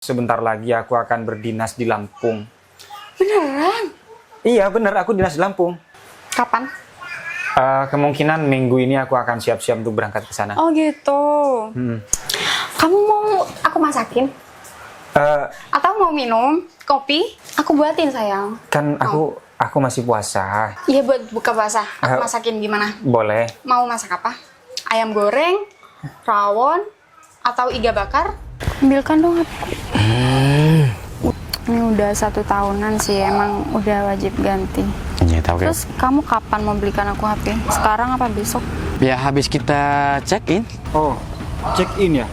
Sebentar lagi aku akan berdinas di Lampung. Beneran? Iya bener, aku dinas di Lampung. Kapan? Kemungkinan minggu ini aku akan siap-siap untuk berangkat ke sana. Oh gitu. Kamu mau aku masakin? Atau mau minum kopi? Aku buatin sayang. Kan aku masih puasa. Iya buat buka puasa. Aku masakin gimana? Boleh. Mau masak apa? Ayam goreng, rawon, atau iga bakar? Ambilkan dong aku. Ini udah 1 tahunan sih, emang udah wajib ganti. Iya tahu. Terus kamu kapan mau belikan aku HP? Sekarang apa besok? Ya habis kita check in. Oh, check in ya?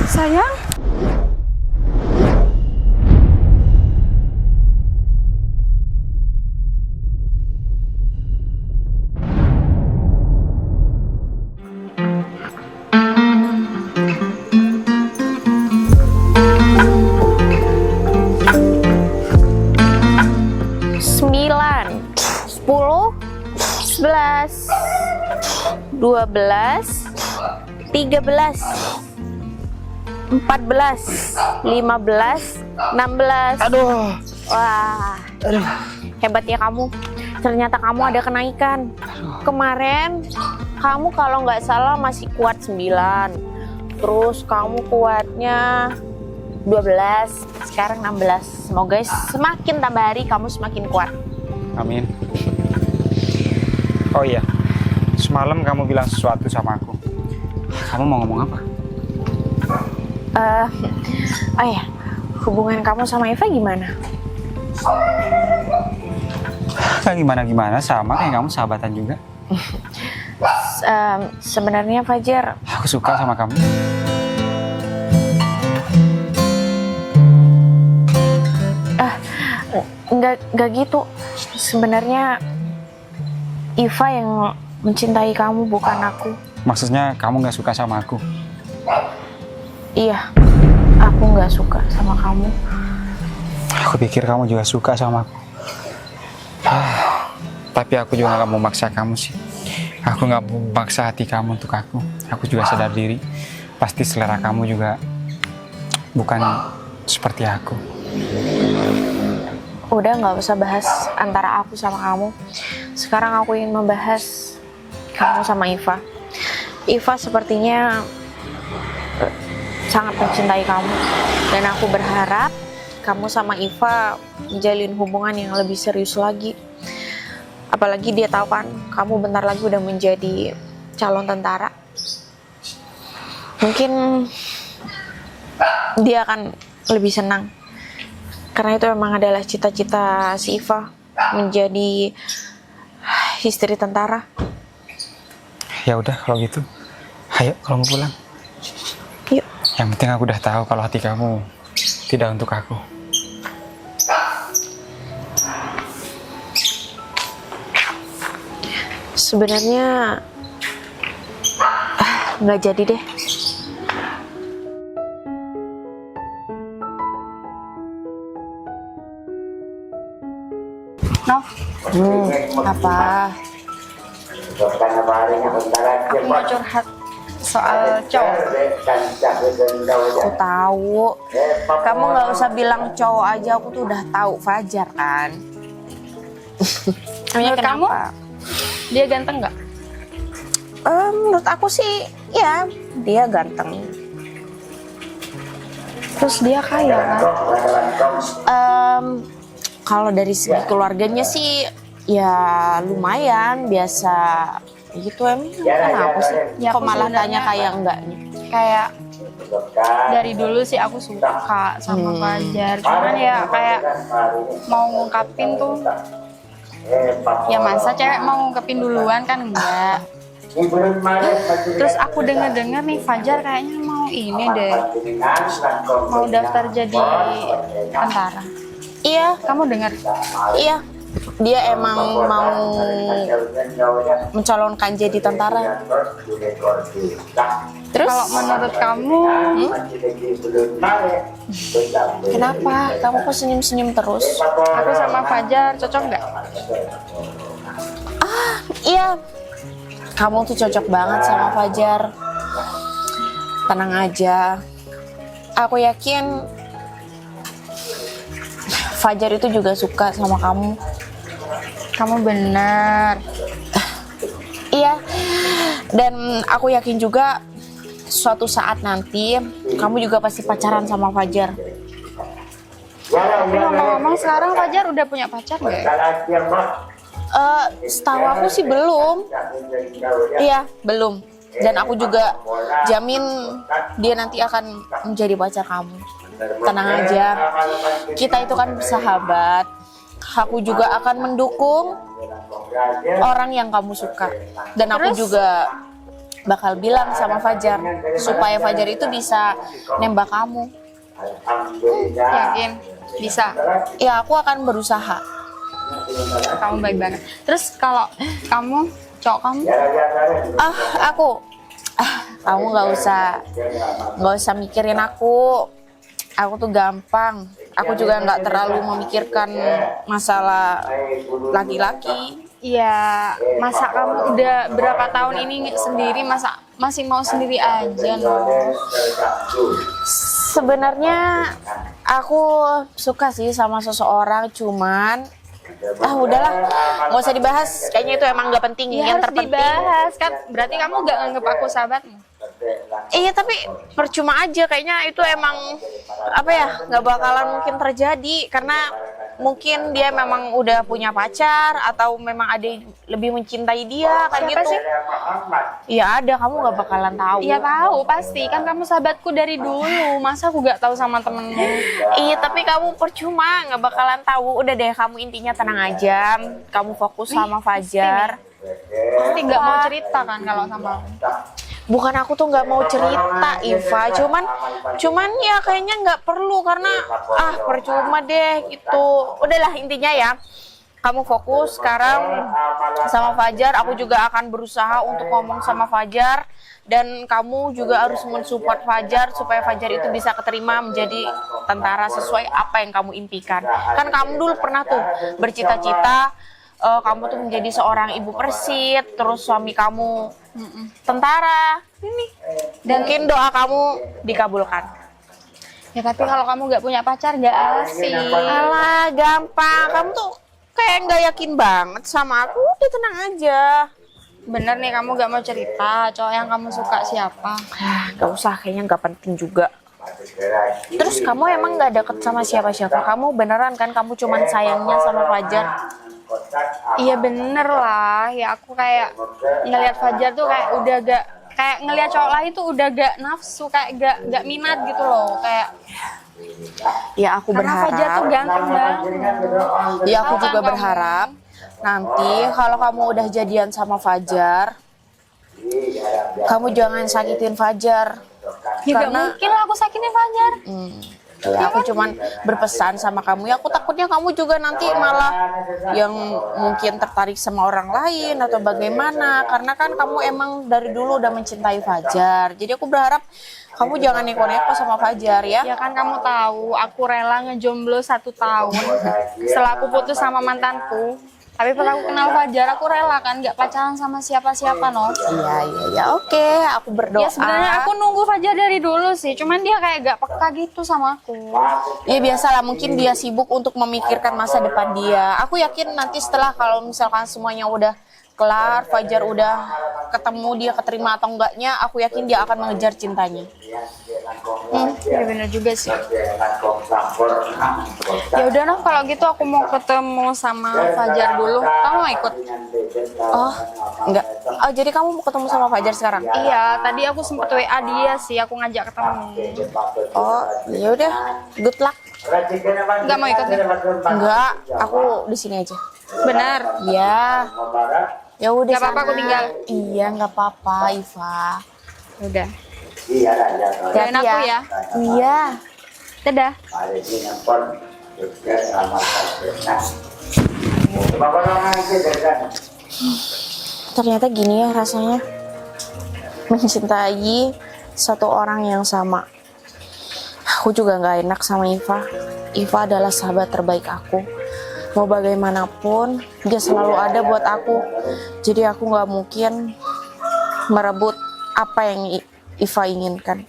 Sayang? Sepuluh, 11, 12, 13, 14, 15, 16. Aduh. Wah, hebat ya kamu. Ternyata kamu ada kenaikan. Kemarin kamu kalau nggak salah masih kuat 9. Terus kamu kuatnya 12, sekarang 16. Semoga semakin tambah hari kamu semakin kuat. Amin. Oh iya, semalam kamu bilang sesuatu sama aku. Kamu mau ngomong apa? Oh ya, hubungan kamu sama Eva gimana? Gak gimana-gimana, sama kayak kamu sahabatan juga. Sebenarnya Fajar, Aku suka sama kamu. nggak gitu. Sebenarnya Eva yang mencintai kamu, bukan aku. Maksudnya kamu gak suka sama aku? Iya, aku nggak suka sama kamu. Aku pikir kamu juga suka sama aku. Tapi aku juga gak mau maksa kamu sih. Aku gak mau maksa hati kamu untuk aku. Aku juga sadar diri. Pasti selera kamu juga bukan seperti aku. Udah nggak usah bahas antara aku sama kamu. Sekarang aku ingin membahas kamu sama Eva. Eva sepertinya sangat mencintai kamu. Dan aku berharap kamu sama Eva menjalin hubungan yang lebih serius lagi. Apalagi dia tahu kan, kamu bentar lagi udah menjadi calon tentara. Mungkin dia akan lebih senang. Karena itu memang adalah cita-cita si Eva, menjadi istri tentara. Ya udah kalau gitu. Ayo kalau mau pulang. Yuk. Yang penting aku udah tahu kalau hati kamu tidak untuk aku. Sebenarnya nggak jadi deh. No? Apa? Aku mau curhat soal cowok. Aku tahu. Kamu nggak usah bilang cowok aja, aku tuh udah tahu Fajar kan. Menurut kamu, dia ganteng nggak? Menurut aku sih, ya dia ganteng. Terus dia kaya kan? Kalau dari segi keluarganya sih, ya lumayan biasa gitu. Emang kenapa sih? Ya, Kok aku malah sebenarnya tanya kayak enggaknya? Kayak dari dulu sih aku suka sama Fajar. Cuman ya kayak mau ngungkapin tuh, ya masa cewek mau ngungkapin duluan kan enggak. Terus aku denger nih Fajar kayaknya mau ini deh, mau daftar jadi tentara. Iya, Kamu dengar? iya. Dia emang mau mencalonkan jadi tentara. Terus Kalau menurut kamu, kenapa? Kamu kok senyum-senyum terus? aku sama Fajar cocok nggak? Iya, kamu tuh cocok banget sama Fajar. Tenang aja, aku yakin Fajar itu juga suka sama kamu. Kamu benar. Iya. Dan aku yakin juga suatu saat nanti kamu juga pasti pacaran sama Fajar. Tapi ngomong-ngomong sekarang Fajar udah punya pacar nggak ya? Setahu aku sih belum. Iya, belum. Dan aku juga jamin dia nanti akan menjadi pacar kamu. Tenang aja, kita itu kan bersahabat. Aku juga akan mendukung orang yang kamu suka. Dan aku juga bakal bilang sama Fajar supaya Fajar itu bisa nembak kamu. Yakin? Bisa? Ya, aku akan berusaha. Kamu baik banget. Terus kalau kamu, cowok kamu? Kamu nggak usah mikirin aku. Aku tuh gampang. Aku juga nggak terlalu memikirkan masalah laki-laki. Iya, masa kamu udah berapa tahun ini sendiri, masa masih mau sendiri aja, no? Sebenarnya aku suka sih sama seseorang, cuman udahlah, nggak usah dibahas. Kayaknya itu emang nggak penting. Ya, Yang harus terpenting dibahas kan? Berarti kamu nggak nganggap aku sahabatmu? iya, tapi percuma aja. Kayaknya itu emang apa ya, nggak bakalan mungkin terjadi karena mungkin dia memang udah punya pacar atau memang ada yang lebih mencintai dia kayak Siapa gitu. sih? Iya ada, kamu nggak bakalan tahu. Iya tahu pasti, kan kamu sahabatku dari dulu. Masa aku nggak tahu sama temenmu? Iya, tapi kamu percuma, nggak bakalan tahu. Udah deh, kamu intinya tenang aja. Kamu fokus sama Fajar. Pasti nggak mau cerita kan kalau sama aku? Bukan aku tuh nggak mau cerita, Iva. Cuman ya kayaknya nggak perlu karena percuma deh gitu. Udahlah intinya ya. Kamu fokus sekarang sama Fajar. Aku juga akan berusaha untuk ngomong sama Fajar. Dan kamu juga harus mensupport Fajar supaya Fajar itu bisa keterima menjadi tentara sesuai apa yang kamu impikan. Kan kamu dulu pernah tuh bercita-cita kamu tuh menjadi seorang ibu persit, terus suami kamu tentara. Ini mungkin doa kamu dikabulkan. Ya tapi kalau kamu nggak punya pacar nggak asik. Alah, gampang. Kamu tuh kayak nggak yakin banget sama aku. Udah tenang aja. Bener nih, kamu nggak mau cerita cowok yang kamu suka siapa? Gak usah, kayaknya nggak penting juga. Terus kamu emang nggak deket sama siapa-siapa? Kamu beneran kan kamu cuman sayangnya sama Fajar? Iya bener lah, ya aku kayak ngelihat Fajar tuh kayak udah gak, kayak ngelihat cowok lain tuh udah gak nafsu, kayak gak minat gitu loh, kayak Ya aku karena Fajar tuh berharap. ganteng banget. Ya aku Tahu juga kan kamu? berharap nanti kalau kamu udah jadian sama Fajar, kamu jangan sakitin Fajar. Ya gak Karena mungkin lah aku sakitin Fajar. ya aku cuman berpesan sama kamu. Ya aku takutnya kamu juga nanti malah yang mungkin tertarik sama orang lain atau bagaimana. Karena kan kamu emang dari dulu udah mencintai Fajar. Jadi aku berharap kamu jangan neko-neko sama Fajar ya. Ya kan kamu tahu, aku rela ngejomblo 1 tahun setelah aku putus sama mantanku. Tapi pas aku kenal Fajar, aku rela kan gak pacaran sama siapa-siapa, no. Iya, oke. Aku berdoa. Ya sebenarnya aku nunggu Fajar dari dulu sih, cuman dia kayak gak peka gitu sama aku. Ya biasalah, mungkin dia sibuk untuk memikirkan masa depan dia. Aku yakin nanti setelah kalau misalkan semuanya udah kelar, Fajar udah ketemu, dia keterima atau enggaknya, aku yakin dia akan mengejar cintanya. Ya benar juga sih. Ya udah noh, kalau gitu aku mau ketemu sama Fajar dulu. Kamu mau ikut? Oh, enggak. Oh, jadi kamu mau ketemu sama Fajar sekarang? Iya, tadi aku sempet WA dia sih, aku ngajak ketemu. Oh, ya udah. Good luck. Nggak mau ikut nih? Enggak, aku di sini aja. Benar. Iya. Ya udah. Nggak apa-apa, aku sana. tinggal. Iya, nggak apa-apa, Iva. Udah. Hati-hati Doain aku ya. Iya. Dadah. Ternyata gini ya rasanya mencintai satu orang yang sama. Aku juga nggak enak sama Iva. Iva adalah sahabat terbaik aku. Mau bagaimanapun, dia selalu ada buat aku. Jadi aku nggak mungkin merebut apa yang Iva inginkan.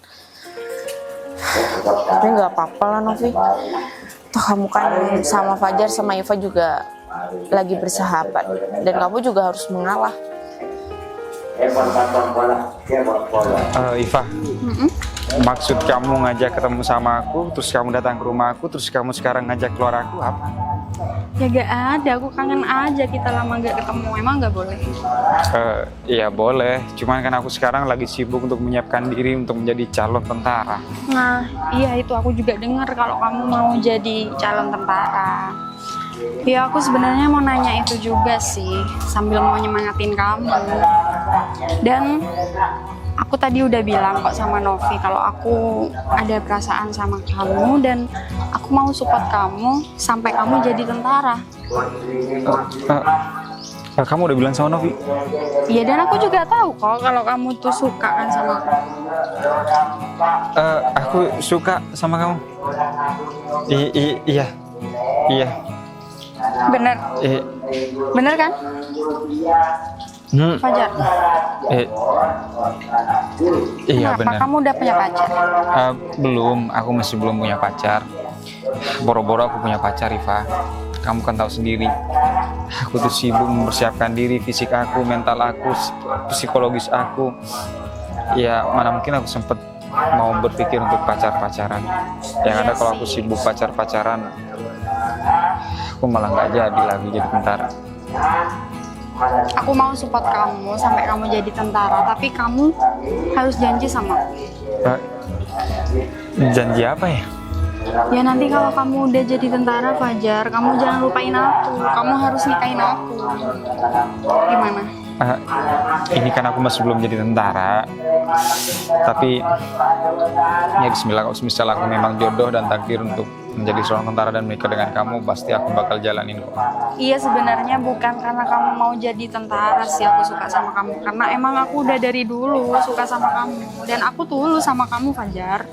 Tapi nggak apa-apa lah Novi. Toh kamu kan sama Fajar sama Iva juga lagi bersahabat. Dan kamu juga harus mengalah. Iva, maksud kamu ngajak ketemu sama aku, terus kamu datang ke rumah aku, terus kamu sekarang ngajak keluar aku apa? Ya gak ada, aku kangen aja kita lama gak ketemu. Emang gak boleh? Iya boleh, cuman kan aku sekarang lagi sibuk untuk menyiapkan diri untuk menjadi calon tentara. Nah, iya itu aku juga dengar kalau kamu mau jadi calon tentara. Ya aku sebenarnya mau nanya itu juga sih, sambil mau nyemangatin kamu. Dan aku tadi udah bilang kok sama Novi kalau aku ada perasaan sama kamu dan aku mau support kamu sampai kamu jadi tentara. Kamu udah bilang sama Novi? Iya, dan aku juga tahu kok kalau kamu tuh suka kan sama aku. Aku suka sama kamu. Iya. Bener? Bener kan? Fajar? Iya Kenapa? benar. Kamu udah punya pacar? Belum, aku masih belum punya pacar. Boro-boro aku punya pacar, Iva. Kamu kan tahu sendiri. Aku tuh sibuk mempersiapkan diri, fisik aku, mental aku, psikologis aku. Ya mana mungkin aku sempet mau berpikir untuk pacaran. Yang ada kalau aku sibuk pacaran, aku malah nggak jadi lagi jadi tentara. Aku mau support kamu sampai kamu jadi tentara, tapi kamu harus janji sama aku. Janji apa ya? Ya nanti kalau kamu udah jadi tentara, Fajar, kamu jangan lupain aku. Kamu harus nikahin aku. Gimana? Ini kan aku masih belum jadi tentara, tapi ya bismillah, kalau misal aku memang jodoh dan takdir untuk menjadi seorang tentara dan menikah dengan kamu, pasti aku bakal jalanin kok. Iya, sebenarnya bukan karena kamu mau jadi tentara sih aku suka sama kamu, karena emang aku udah dari dulu suka sama kamu dan aku tulus sama kamu, Fajar.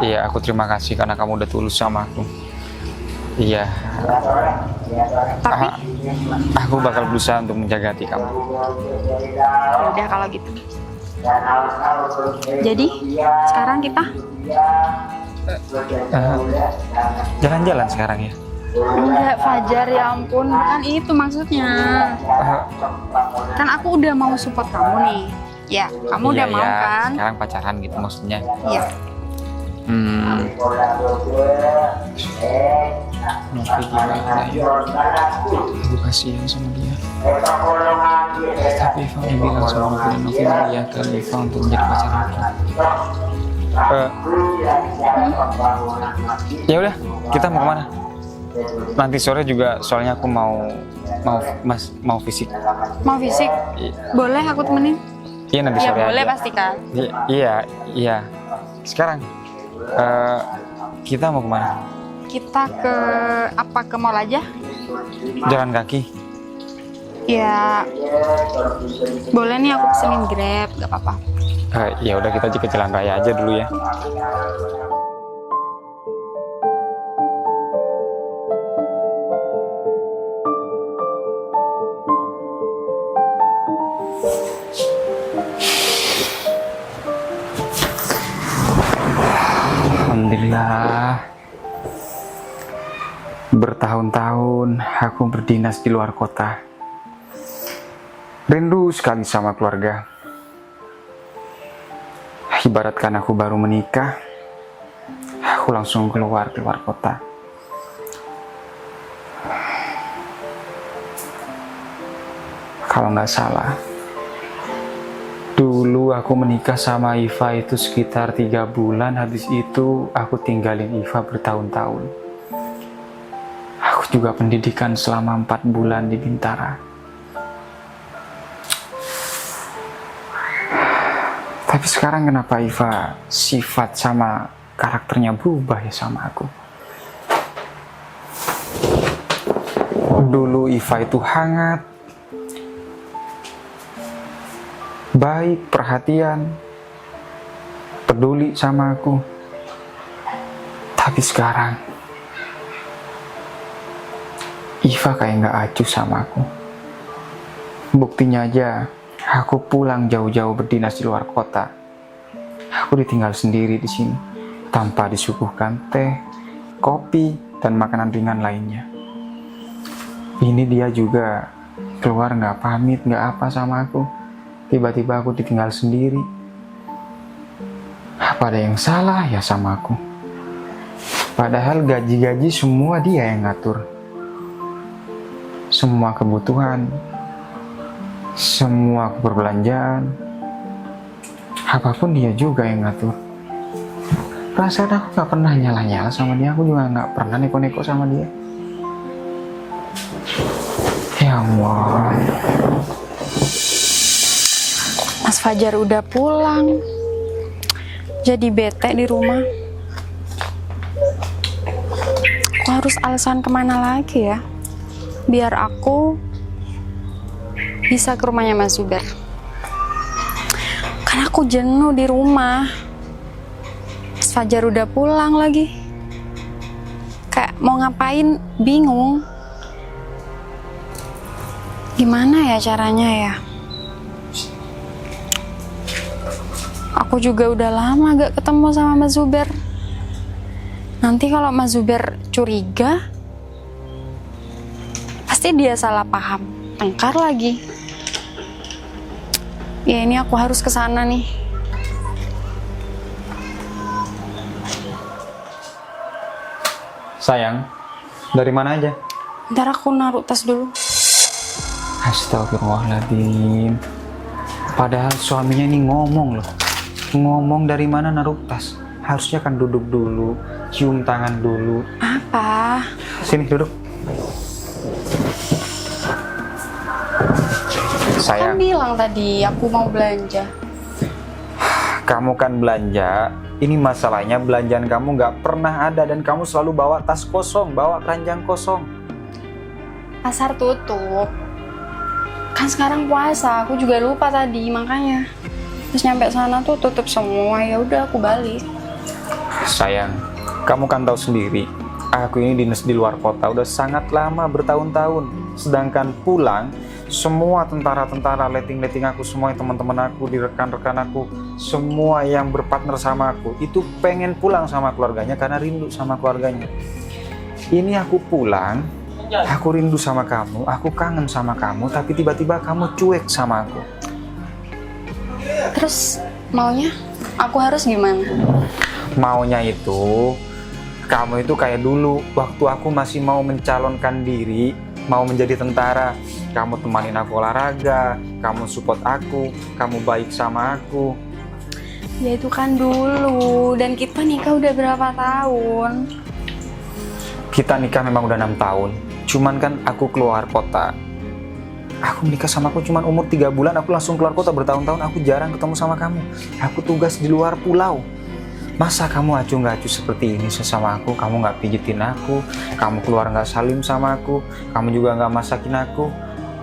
Iya, aku terima kasih karena kamu udah tulus sama aku. Iya. Tapi Aku bakal berusaha untuk menjaga hati kamu. udah kalau gitu. Jadi sekarang kita Jalan-jalan sekarang ya? enggak, Fajar, ya ampun, bukan itu maksudnya. Kan aku udah mau support kamu nih. Ya, kamu udah mau kan? Sekarang pacaran gitu maksudnya. Iya. Novi gimana ya? Aku kasihan sama dia. Tapi Eva udah bilang sama Novi dan Novi mengiyakan Eva untuk menjadi pacar aku. Ya udah, kita mau kemana? Nanti sore juga, soalnya aku mau fisik. Mau fisik? Boleh aku temenin? Iya nanti Ya sore boleh aja. pasti kan. Iya. Sekarang kita mau kemana? Kita ke mall aja? Jalan kaki. Ya boleh nih, aku pesenin Grab, gak apa-apa. Ya udah, kita ke jalan raya aja dulu ya. Alhamdulillah. Bertahun-tahun aku berdinas di luar kota. Rindu sekali sama keluarga. Ibaratkan aku baru menikah, aku langsung keluar kota. Kalau nggak salah, dulu aku menikah sama Iva itu sekitar 3 bulan. Habis itu aku tinggalin Iva bertahun-tahun. Aku juga pendidikan selama 4 bulan di Bintara. Tapi sekarang kenapa Iva sifat sama karakternya berubah ya sama aku? Dulu Iva itu hangat, baik, perhatian, peduli sama aku. Tapi sekarang Iva kayak gak acuh sama aku. Buktinya aja, aku pulang jauh-jauh berdinas di luar kota. Aku ditinggal sendiri di sini, tanpa disuguhkan teh, kopi, dan makanan ringan lainnya. Ini dia juga keluar nggak pamit, nggak apa sama aku. Tiba-tiba aku ditinggal sendiri. Apa ada yang salah ya sama aku? Padahal gaji-gaji semua dia yang ngatur. Semua kebutuhan, semua perbelanjaan, apapun dia juga yang ngatur. Perasaan aku gak pernah nyala-nyala sama dia, aku juga gak pernah neko-neko sama dia. Ya Allah. Mas Fajar udah pulang. Jadi bete di rumah. Aku harus alasan kemana lagi ya? Biar aku bisa ke rumahnya Mas Zuber. Karena aku jenuh di rumah. Mas Fajar udah pulang lagi. Kayak mau ngapain bingung. Gimana ya caranya ya? Aku juga udah lama gak ketemu sama Mas Zuber. Nanti kalau Mas Zuber curiga, pasti dia salah paham. Tengkar lagi. Ya ini aku harus ke sana nih. Sayang, dari mana aja? Ntar aku naruh tas dulu. Astagfirullahaladzim. Padahal suaminya ini ngomong loh. Ngomong dari mana naruh tas. Harusnya kan duduk dulu, cium tangan dulu. Apa? Sini duduk. Kan Sayang, bilang tadi aku mau belanja. kamu kan belanja. Ini masalahnya belanjaan kamu nggak pernah ada dan kamu selalu bawa tas kosong, bawa keranjang kosong. Pasar tutup. Kan sekarang puasa, aku juga lupa tadi makanya. Terus nyampe sana tuh tutup semua. Ya udah aku balik. Sayang, kamu kan tahu sendiri, aku ini dinas di luar kota udah sangat lama, bertahun-tahun. Sedangkan pulang, semua tentara-tentara, letting-letting aku, semua teman-teman aku, di rekan-rekan aku, semua yang berpartner sama aku, itu pengen pulang sama keluarganya karena rindu sama keluarganya. Ini aku pulang, aku rindu sama kamu, aku kangen sama kamu, tapi tiba-tiba kamu cuek sama aku. Terus maunya aku harus gimana? Maunya itu, kamu itu kayak dulu, waktu aku masih mau mencalonkan diri, mau menjadi tentara. Kamu temanin aku olahraga, kamu support aku, kamu baik sama aku. Ya itu kan dulu, dan kita nikah udah berapa tahun? Kita nikah memang udah 6 tahun, cuman kan aku keluar kota. Aku menikah sama aku cuman umur 3 bulan, aku langsung keluar kota. Bertahun-tahun aku jarang ketemu sama kamu. Aku tugas di luar pulau. Masa kamu acuh-acuh seperti ini sesama aku? Kamu nggak pijitin aku, kamu keluar nggak salim sama aku, kamu juga nggak masakin aku.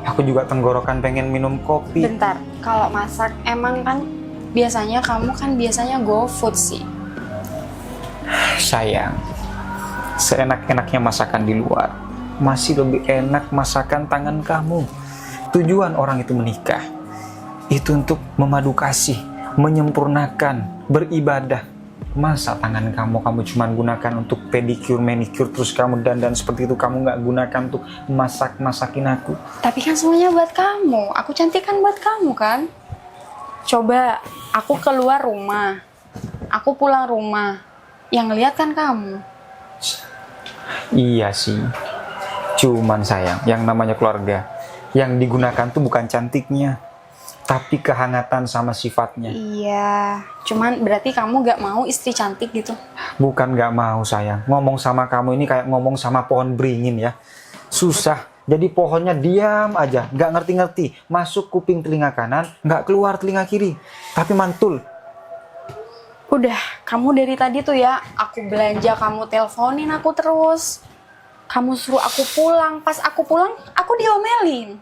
Aku juga tenggorokan pengen minum kopi. Bentar, kalau masak emang kan biasanya kamu kan biasanya GoFood sih. Sayang, seenak-enaknya masakan di luar, masih lebih enak masakan tangan kamu. Tujuan orang itu menikah, itu untuk memadu kasih, menyempurnakan, beribadah. Masa tangan kamu cuma gunakan untuk pedicure, manicure, terus kamu dandan seperti itu, kamu nggak gunakan untuk masakin aku? Tapi kan semuanya buat kamu. Aku cantik kan buat kamu kan? Coba aku keluar rumah, aku pulang rumah, yang ngeliat kan kamu. Iya sih, cuman sayang, yang namanya keluarga, yang digunakan tuh bukan cantiknya, tapi kehangatan sama sifatnya. Iya, cuman berarti kamu gak mau istri cantik gitu? Bukan gak mau sayang, ngomong sama kamu ini kayak ngomong sama pohon beringin ya. Susah, jadi pohonnya diam aja, gak ngerti-ngerti. Masuk kuping telinga kanan, gak keluar telinga kiri, tapi mantul. Udah, kamu dari tadi tuh ya, aku belanja, kamu teleponin aku terus. Kamu suruh aku pulang, pas aku pulang, aku diomelin.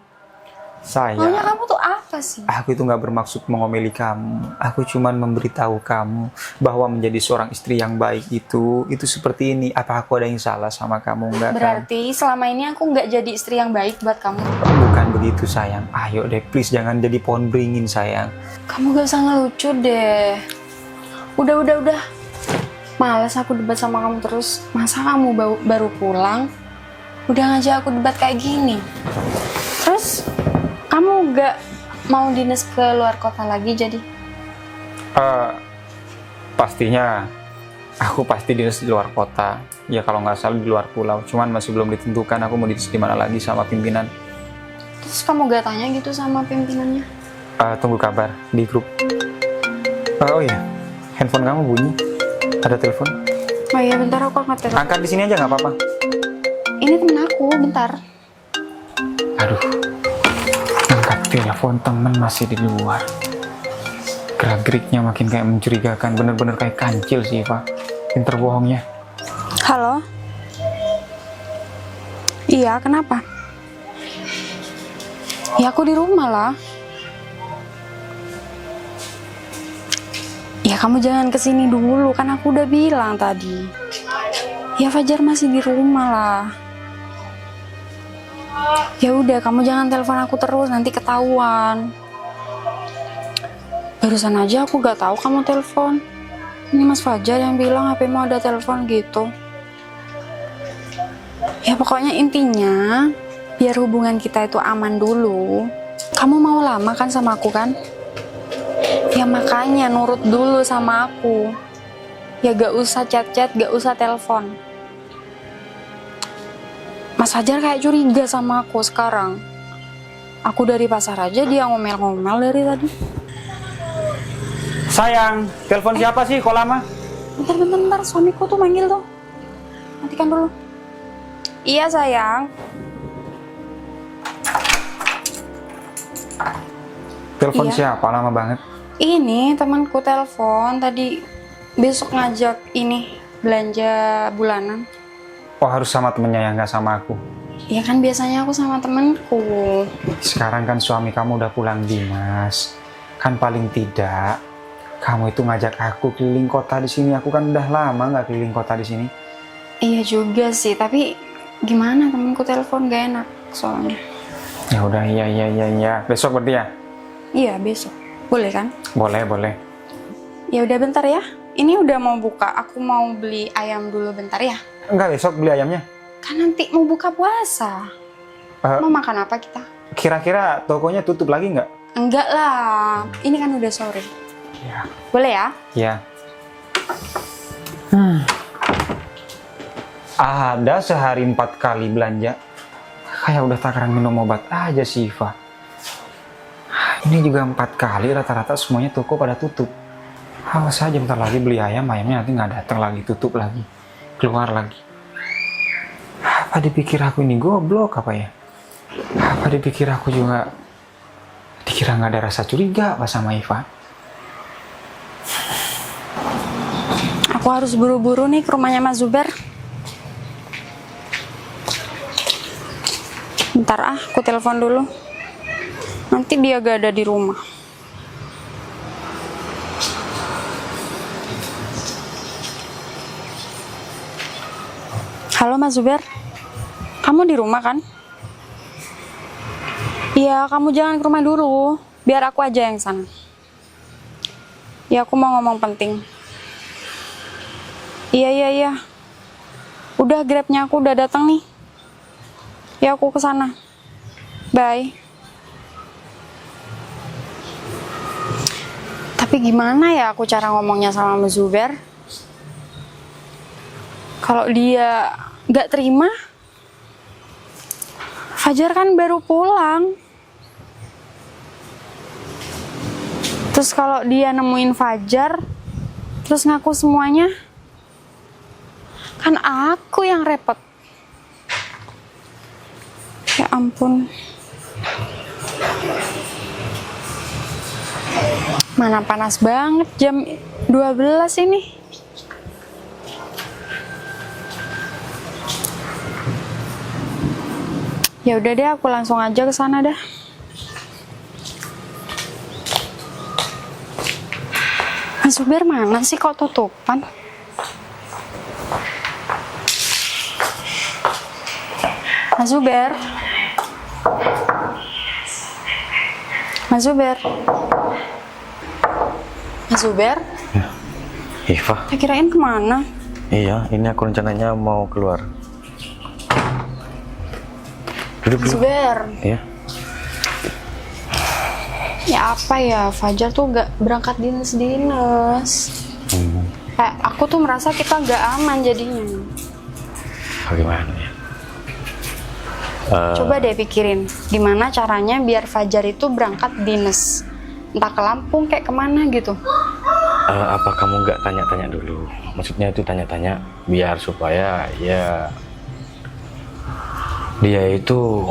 Maunya Sayang, kamu tuh apa sih? aku itu gak bermaksud mengomeli kamu. Aku cuman memberitahu kamu bahwa menjadi seorang istri yang baik itu seperti ini. Apa aku ada yang salah sama kamu? Enggak kan? Berarti selama ini aku nggak jadi istri yang baik buat kamu. Bukan begitu sayang. Ayo deh, please jangan jadi pohon beringin sayang. Kamu gak usah ngelucu deh. Udah. Males aku debat sama kamu terus. Masa kamu baru pulang, udah ngajak aku debat kayak gini? Terus, kamu gak mau dinas ke luar kota lagi jadi? Pastinya aku pasti dinas di luar kota. Ya kalau nggak salah di luar pulau. Cuman masih belum ditentukan aku mau dinas di mana lagi sama pimpinan. Terus kamu gak tanya gitu sama pimpinannya? Tunggu kabar di grup. Oh iya, handphone kamu bunyi. Ada telepon. Oh iya, bentar aku angkat telepon. Angkat di sini aja nggak apa-apa. Ini temen aku, bentar. Aduh, angkat telepon temen masih di luar. Gerak-geriknya makin kayak mencurigakan, bener-bener kayak kancil sih, Pak. Pinter bohongnya. Halo? Iya, kenapa? Ya aku di rumah lah. Ya kamu jangan kesini dulu, kan aku udah bilang tadi. Ya Fajar masih di rumah lah. Ya udah, kamu jangan telepon aku terus, nanti ketahuan. Barusan aja aku gak tahu kamu telepon. Ini Mas Fajar yang bilang HP-mu ada telepon gitu. Ya pokoknya intinya, biar hubungan kita itu aman dulu. Kamu mau lama kan sama aku kan? Ya makanya nurut dulu sama aku. Ya gak usah chat-chat, gak usah telepon. Mas Fajar kayak curiga sama aku sekarang. Aku dari pasar aja dia ngomel-ngomel dari tadi. Sayang, telepon siapa sih? Kok lama? Bentar, suamiku tuh manggil tuh. Matikan dulu. Iya sayang. Telepon Iya. siapa? Lama banget. Ini temanku telepon tadi, besok ngajak ini belanja bulanan. Oh harus sama temennya ya, nggak sama aku. Ya kan biasanya aku sama temanku. Sekarang kan suami kamu udah pulang dinas. Kan paling tidak kamu itu ngajak aku keliling kota di sini. Aku kan udah lama nggak keliling kota di sini. Iya juga sih, tapi gimana temanku telepon gak enak soalnya. Ya udah, iya. Besok berarti ya? Iya besok. Boleh kan? Boleh. Ya udah bentar ya. Ini udah mau buka. Aku mau beli ayam dulu bentar ya. Enggak, besok beli ayamnya. Kan nanti mau buka puasa. Mau makan apa kita? Kira-kira tokonya tutup lagi nggak? Enggak lah. Ini kan udah sore. Ya. Boleh ya? Ya. Ada sehari 4 kali belanja. Kayak udah takaran minum obat aja sih, Iva. Ini juga 4 kali rata-rata semuanya toko pada tutup. Awas aja bentar lagi beli ayamnya nanti nggak datang lagi, tutup lagi, keluar lagi. Apa dipikir aku ini goblok apa ya? Apa dipikir aku juga dikira nggak ada rasa curiga apa sama Iva? Aku harus buru-buru nih ke rumahnya Mas Zuber. Bentar aku telepon dulu. Nanti dia gak ada di rumah. Halo Mas Zuber, kamu di rumah kan? Iya, kamu jangan ke rumah dulu, biar aku aja yang sana. Ya, aku mau ngomong penting. Iya. Udah, Grabnya aku udah datang nih. Ya, aku ke sana. Bye. Tapi gimana ya aku cara ngomongnya sama Mas Zuber? Kalau dia nggak terima, Fajar kan baru pulang. Terus kalau dia nemuin Fajar, terus ngaku semuanya, kan aku yang repot. Ya ampun. Mana panas banget jam 12 ini. Ya udah deh, aku langsung aja ke sana dah. Mas Zuber mana sih kok tutupan? Mas Zuber. Mas Zuber. Mas Zuber? Ya. Iva, Ya kirain kemana? iya, ini aku rencananya mau keluar. Duduk dulu. Zuber. Iya. Ya apa ya, Fajar tuh gak berangkat dinas-dinas. Kayak aku tuh merasa kita gak aman jadinya. Bagaimana ya? Coba deh pikirin, gimana caranya biar Fajar itu berangkat dinas. Entah ke Lampung kayak kemana gitu. Apa kamu nggak tanya-tanya dulu? Maksudnya itu tanya-tanya biar supaya ya dia itu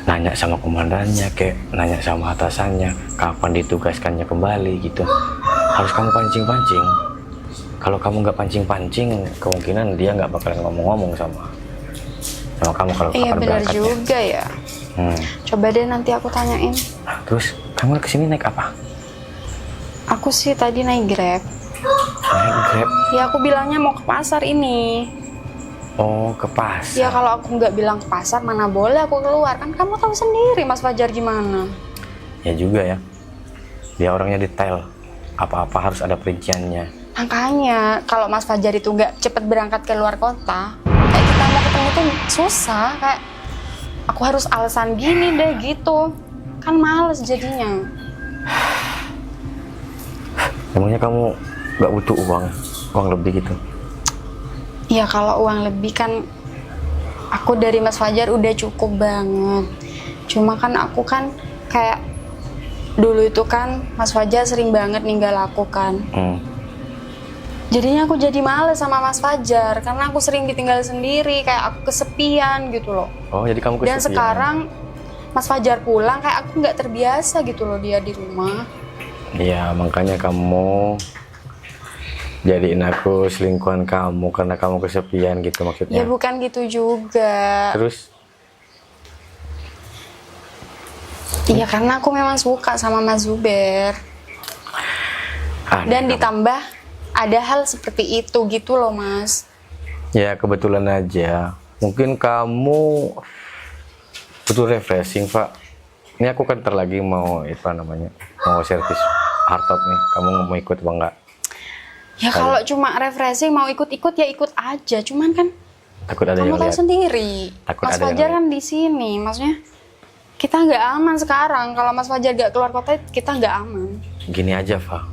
nanya sama komandannya, kayak nanya sama atasannya, kapan ditugaskannya kembali gitu. Harus kamu pancing-pancing. Kalau kamu nggak pancing-pancing, kemungkinan dia nggak bakalan ngomong-ngomong sama kamu kalau Iya kapan bener berangkatnya. juga ya. Coba deh nanti aku tanyain. Terus kamu kesini naik apa? Aku sih tadi naik Grab. Naik Grab. Ya aku bilangnya mau ke pasar ini. Oh, ke pasar. Ya kalau aku nggak bilang ke pasar, mana boleh aku keluar. Kan kamu tahu sendiri Mas Fajar gimana. Ya juga ya. Dia orangnya detail. Apa-apa harus ada perinciannya. Makanya kalau Mas Fajar itu nggak cepet berangkat ke luar kota, kayak kita mau ketemu tuh susah. Kayak aku harus alasan gini deh gitu. Kan males jadinya. Emangnya kamu nggak butuh uang lebih gitu? Ya kalau uang lebih kan aku dari Mas Fajar udah cukup banget. Cuma kan aku kan kayak dulu itu kan Mas Fajar sering banget ninggal aku kan. Jadinya aku jadi males sama Mas Fajar karena aku sering ditinggal sendiri, kayak aku kesepian gitu loh. Oh, jadi kamu kesepian. Dan sekarang Mas Fajar pulang kayak aku nggak terbiasa gitu loh dia di rumah. Iya, makanya kamu jadiin aku selingkuhan kamu karena kamu kesepian gitu maksudnya. Ya bukan gitu juga. Terus? Iya karena aku memang suka sama Mas Zuber. Dan ditambah ada hal seperti itu gitu loh Mas. Ya kebetulan aja. Mungkin kamu butuh refreshing, Pak. Ini aku kan lagi mau mau servis hardtop nih. Kamu mau ikut apa enggak? Ya kalau cuma refreshing mau ikut-ikut ya ikut aja. Cuman kan Takut ada kamu yang tahu lihat. sendiri. Takut Mas ada yang Fajar lihat. kan di sini. Maksudnya kita nggak aman sekarang. Kalau Mas Fajar nggak keluar kota kita nggak aman. Gini aja, Pak.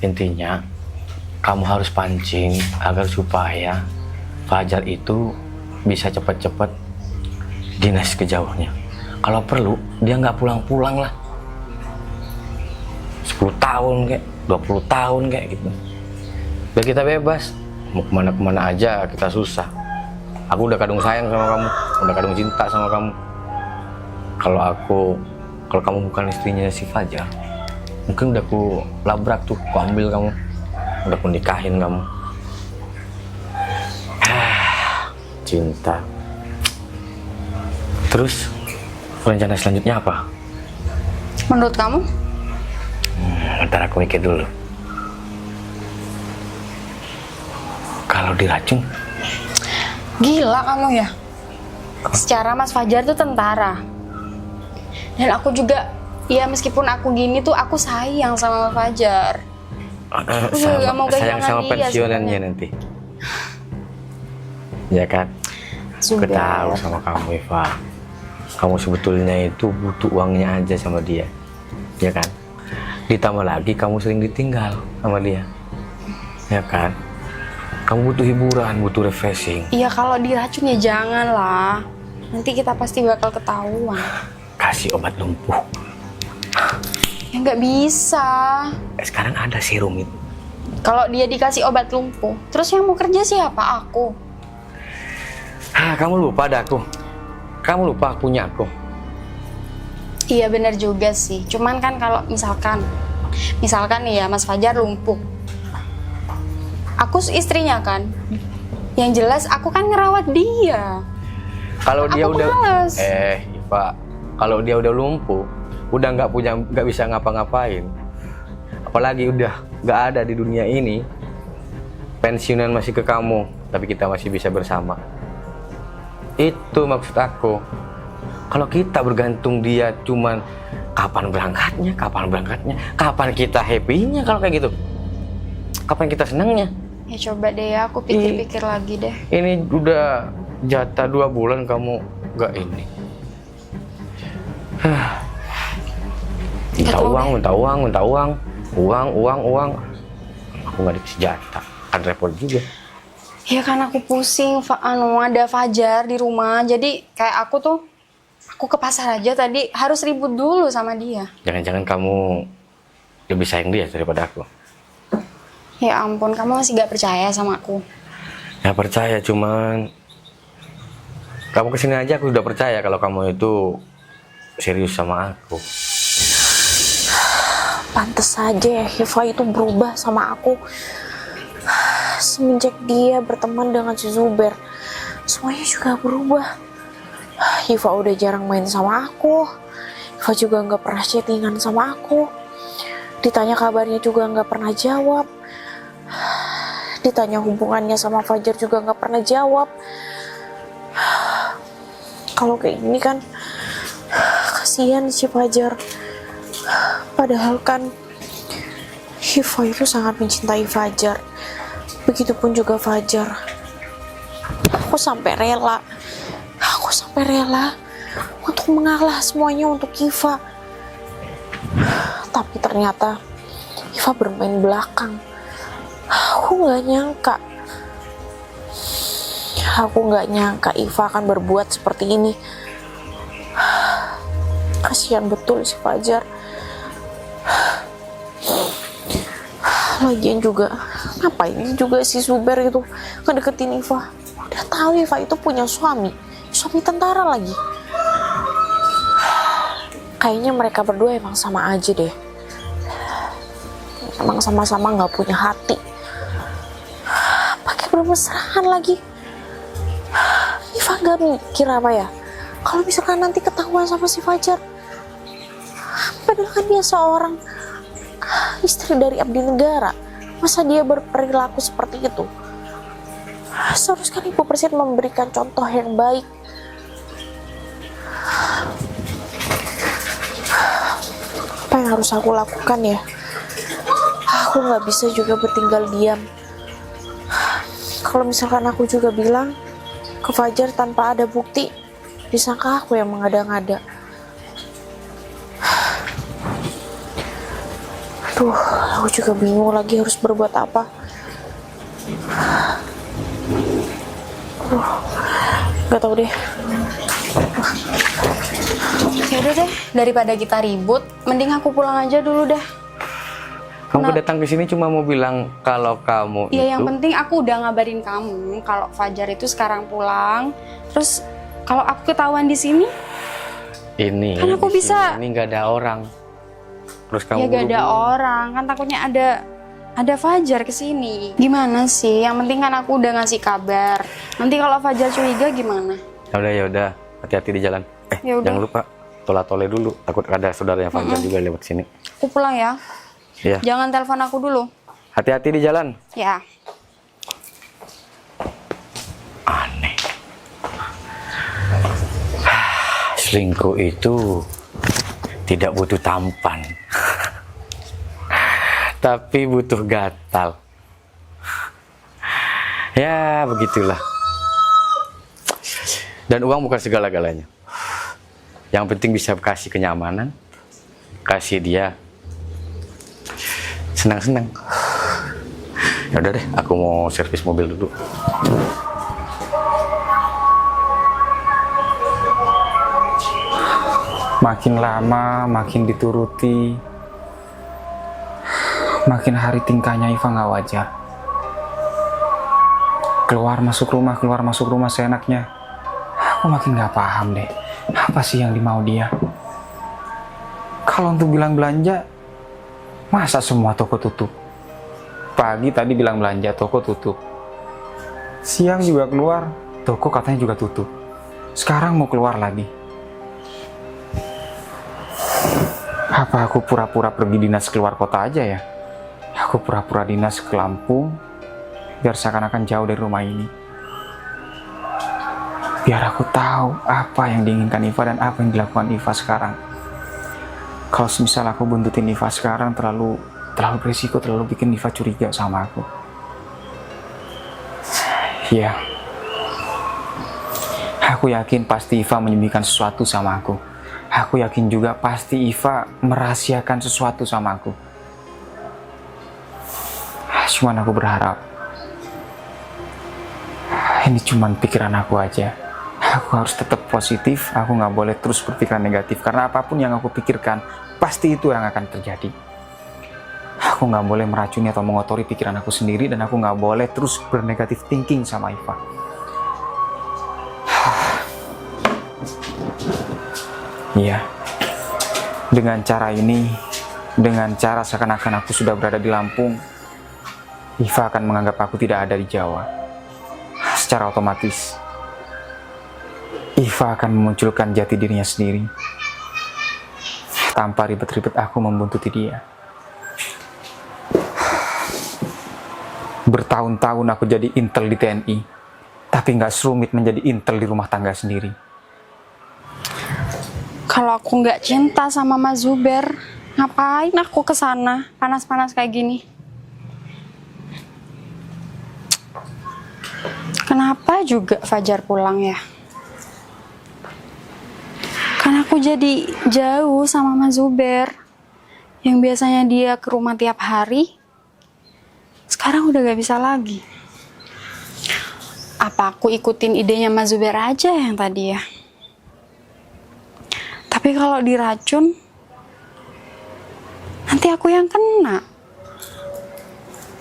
Intinya kamu harus pancing agar supaya Fajar itu bisa cepat-cepat dinas ke jauhnya. Kalau perlu dia nggak pulang-pulang lah. 10 tahun kayak 20 tahun kayak gitu. Biar kita bebas. Mau kemana-kemana aja kita susah. Aku udah kadung sayang sama kamu, udah kadung cinta sama kamu. Kalau kamu bukan istrinya si Fajar, mungkin udah aku labrak tuh, aku ambil kamu, udah aku nikahin kamu. Cinta. Terus rencana selanjutnya apa? Menurut kamu? Ntar aku mikir dulu. Kalau diracun? Gila kamu ya. Secara Mas Fajar tuh tentara. Dan aku juga, ya meskipun aku gini tuh aku sayang sama Mas Fajar. Aku juga gak mau sayang kehilangan sama dia pensiunannya sebenarnya. nanti. Ya kan? Aku Zuber. tahu sama kamu, Eva. Kamu sebetulnya itu butuh uangnya aja sama dia. Ya kan? Ditambah lagi kamu sering ditinggal sama dia. Ya kan? Kamu butuh hiburan, butuh refreshing. Iya kalau diracun ya jangan lah. Nanti kita pasti bakal ketahuan. Kasih obat lumpuh. Ya nggak bisa. Sekarang ada serum itu. Kalau dia dikasih obat lumpuh, terus yang mau kerja siapa? Aku. Kamu lupa ada aku. Kamu lupa punya aku. Iya benar juga sih. Cuman kan kalau misalkan nih ya Mas Fajar lumpuh. Aku istrinya kan. Yang jelas aku kan ngerawat dia. Kalau dia Aku udah males. Pak, kalau dia udah lumpuh, udah nggak bisa ngapa-ngapain. Apalagi udah nggak ada di dunia ini. Pensiunan masih ke kamu, tapi kita masih bisa bersama. Itu maksud aku. Kalau kita bergantung dia cuman kapan berangkatnya, kapan kita happy-nya kalau kayak gitu. Apa yang kita senangnya? Ya coba deh ya, aku pikir-pikir lagi deh. Ini udah jatah 2 bulan kamu gak ini. Minta Gak tahu uang, deh. minta uang, minta uang. Uang. Aku gak dikasih jatah. Kan repot juga. Ya kan aku pusing, ada Fajar di rumah. Jadi kayak aku ke pasar aja tadi harus ribut dulu sama dia. Jangan-jangan kamu lebih sayang dia daripada aku. Ya ampun, kamu masih gak percaya sama aku. Ya percaya, cuman kamu kesini aja aku udah percaya kalau kamu itu serius sama aku. Pantes saja ya Hifa itu berubah sama aku. Semenjak dia berteman dengan si Zuber, semuanya juga berubah. Hifa udah jarang main sama aku. Hifa juga nggak pernah chattingan sama aku. Ditanya kabarnya juga nggak pernah jawab. Ditanya hubungannya sama Fajar juga nggak pernah jawab. Kalau kayak gini kan kasihan si Fajar. Padahal kan Hifa itu sangat mencintai Fajar. Begitupun juga Fajar. Aku sampai rela untuk mengalah semuanya untuk Hifa. Tapi ternyata Hifa bermain belakang. Aku nggak nyangka Hifa akan berbuat seperti ini. Kasihan betul si Fajar. Lagian juga ngapain juga si Zuber itu ngedeketin Hifa. Udah tahu Hifa itu punya suami tentara lagi. Kayaknya mereka berdua emang sama aja deh. Emang sama-sama nggak punya hati. Pakai bermesraan lagi. Hifa nggak mikir apa ya? Kalau misalkan nanti ketahuan sama si Fajar, padahal kan dia seorang istri dari abdi negara, masa dia berperilaku seperti itu? Seharusnya Ibu Presiden memberikan contoh yang baik. Apa yang harus aku lakukan ya? Aku nggak bisa juga bertinggal diam. Kalau misalkan aku juga bilang ke Fajar tanpa ada bukti, disangka aku yang mengada-ngada. Aduh, aku juga bingung lagi harus berbuat apa. Gak tau deh. Ya udah deh, daripada kita ribut, mending aku pulang aja dulu deh. Kamu datang ke sini cuma mau bilang kalau kamu Ya itu. yang penting aku udah ngabarin kamu kalau Fajar itu sekarang pulang. Terus kalau aku ketahuan di sini, Ini. Kan aku di bisa- sini nggak ada orang. Terus kamu ya gak ada buru-buru. orang. Kan takutnya ada Fajar kesini. Gimana sih? Yang penting kan aku udah ngasih kabar. Nanti kalau Fajar curiga gimana? Ya udah, hati-hati di jalan. Ya udah. Jangan lupa tola-tole dulu. Takut ada saudaranya Fajar juga lewat sini. Aku pulang ya. Iya. Jangan telepon aku dulu. Hati-hati di jalan. Ya. Aneh. Selingkuh itu tidak butuh tampan. Tapi butuh gatal. Ya, begitulah. Dan uang bukan segala-galanya. Yang penting bisa kasih kenyamanan, kasih dia senang-senang. Ya udah deh, aku mau servis mobil dulu. Makin lama, makin dituruti. Makin hari tingkahnya Iva nggak wajar. Keluar masuk rumah seenaknya. Aku makin nggak paham deh. Apa sih yang dimau dia? Kalau untuk bilang belanja, masa semua toko tutup? Pagi tadi bilang belanja, toko tutup. Siang juga keluar, toko katanya juga tutup. Sekarang mau keluar lagi. Apa aku pura-pura pergi dinas keluar kota aja ya? Aku pura-pura dinas ke Lampung, biar seakan-akan jauh dari rumah ini. Biar aku tahu apa yang diinginkan Iva dan apa yang dilakukan Iva sekarang. Kalau semisal aku buntutin Iva sekarang terlalu terlalu berisiko, terlalu bikin Iva curiga sama aku. Iya. Aku yakin pasti Iva menyembunyikan sesuatu sama aku. Aku yakin juga pasti Iva merahasiakan sesuatu sama aku. Cuman aku berharap ini cuman pikiran aku aja. Aku harus tetap positif, aku nggak boleh terus berpikiran negatif. Karena apapun yang aku pikirkan, pasti itu yang akan terjadi. Aku nggak boleh meracuni atau mengotori pikiran aku sendiri, dan aku nggak boleh terus bernegatif thinking sama Iva. Iya, dengan cara ini, dengan cara seakan-akan aku sudah berada di Lampung, Iva akan menganggap aku tidak ada di Jawa. Secara otomatis, Iva akan memunculkan jati dirinya sendiri. Tanpa ribet-ribet aku membuntuti dia. Bertahun-tahun aku jadi intel di TNI, tapi nggak serumit menjadi intel di rumah tangga sendiri. Kalau aku nggak cinta sama Mas Zuber, ngapain aku ke sana panas-panas kayak gini? Kenapa juga Fajar pulang ya? Karena aku jadi jauh sama Mas Zuber. Yang biasanya dia ke rumah tiap hari, sekarang udah gak bisa lagi. Apa aku ikutin idenya Mas Zuber aja yang tadi ya? Tapi kalau diracun, nanti aku yang kena.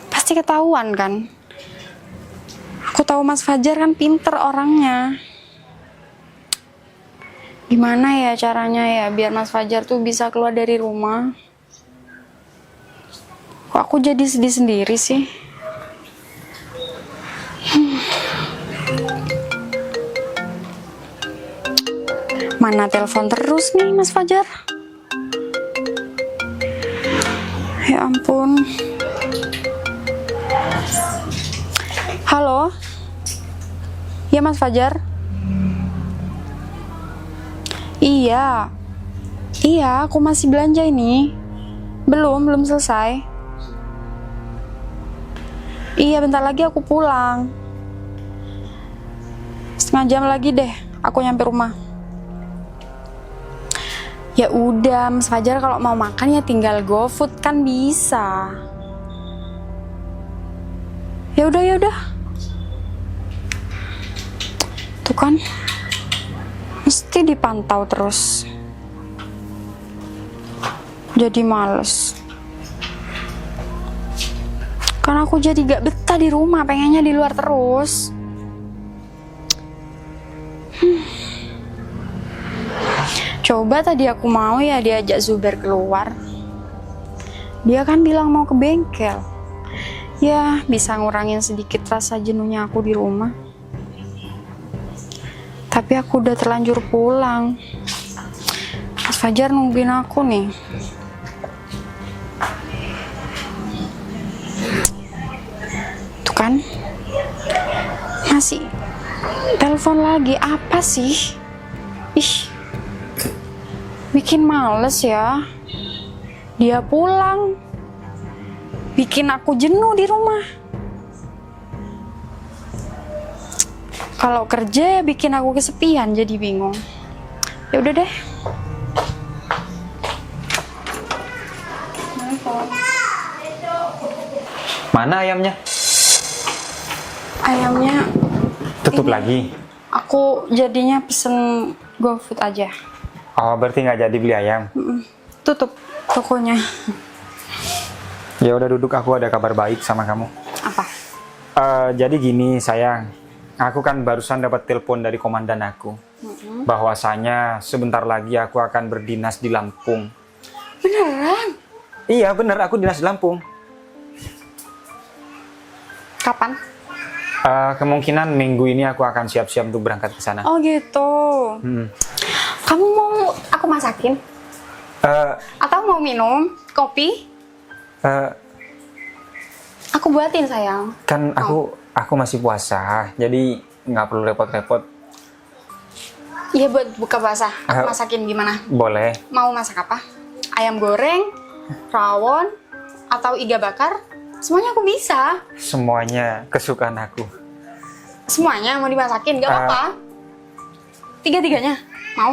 Pasti ketahuan kan? Aku tahu Mas Fajar kan pinter orangnya. Gimana ya caranya ya biar Mas Fajar tuh bisa keluar dari rumah? Kok aku jadi sedih sendiri sih? Mana telepon terus nih Mas Fajar? Ya ampun. Halo? Ya Mas Fajar? Iya. Iya, aku masih belanja ini. Belum selesai. Iya, bentar lagi aku pulang. Setengah jam lagi deh, aku nyampe rumah. Ya udah, Mas Fajar kalau mau makan ya tinggal GoFood kan bisa. Ya udah. Tuh kan, mesti dipantau terus. Jadi males. Karena aku jadi gak betah di rumah, pengennya di luar terus. Coba tadi aku mau ya diajak Zuber keluar. Dia kan bilang mau ke bengkel. Ya, bisa ngurangin sedikit rasa jenuhnya aku di rumah. Tapi aku udah terlanjur pulang. Mas Fajar nungguin aku nih. Tuh kan, masih telepon lagi. Apa sih? Ih, bikin males ya. Dia pulang, bikin aku jenuh di rumah. Kalau kerja ya bikin aku kesepian, jadi bingung. Ya udah deh. Mana ayamnya? Ayamnya Tutup ini. lagi. Aku jadinya pesen GoFood aja. Oh, berarti nggak jadi beli ayam. Tutup tokonya. Ya udah duduk, aku ada kabar baik sama kamu. Apa? Jadi gini sayang, aku kan barusan dapat telepon dari komandan aku. Bahwasanya sebentar lagi aku akan berdinas di Lampung. Beneran? Iya bener, aku dinas di Lampung. Kapan? Kemungkinan minggu ini aku akan siap-siap untuk berangkat ke sana. Oh gitu. Kamu mau aku masakin? Atau mau minum kopi? Aku buatin sayang. Kan aku masih puasa, jadi nggak perlu repot-repot. Iya buat buka puasa. Aku masakin gimana? Boleh. Mau masak apa? Ayam goreng, rawon, atau iga bakar, semuanya aku bisa. Semuanya kesukaan aku. Semuanya mau dimasakin, gak apa-apa. Tiga-tiganya, mau?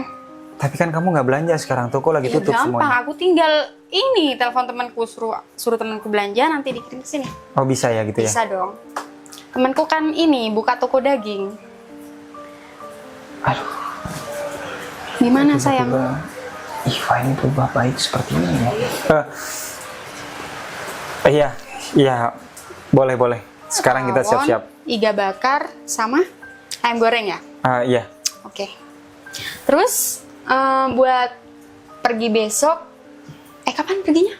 Tapi kan kamu nggak belanja sekarang, toko lagi Ya tutup gampang, semuanya. aku tinggal ini telepon temanku, suruh temanku belanja, nanti dikirim ke sini. Oh bisa ya gitu ya? Bisa dong. Temanku kan ini buka toko daging. Aduh. Gimana sayang? Tiba-tiba Iva ini berubah baik seperti ini ya? Iya, iya, boleh. Sekarang kita Rawon, siap-siap. Iga bakar sama ayam goreng ya? Iya, Oke. Terus buat pergi besok, kapan perginya?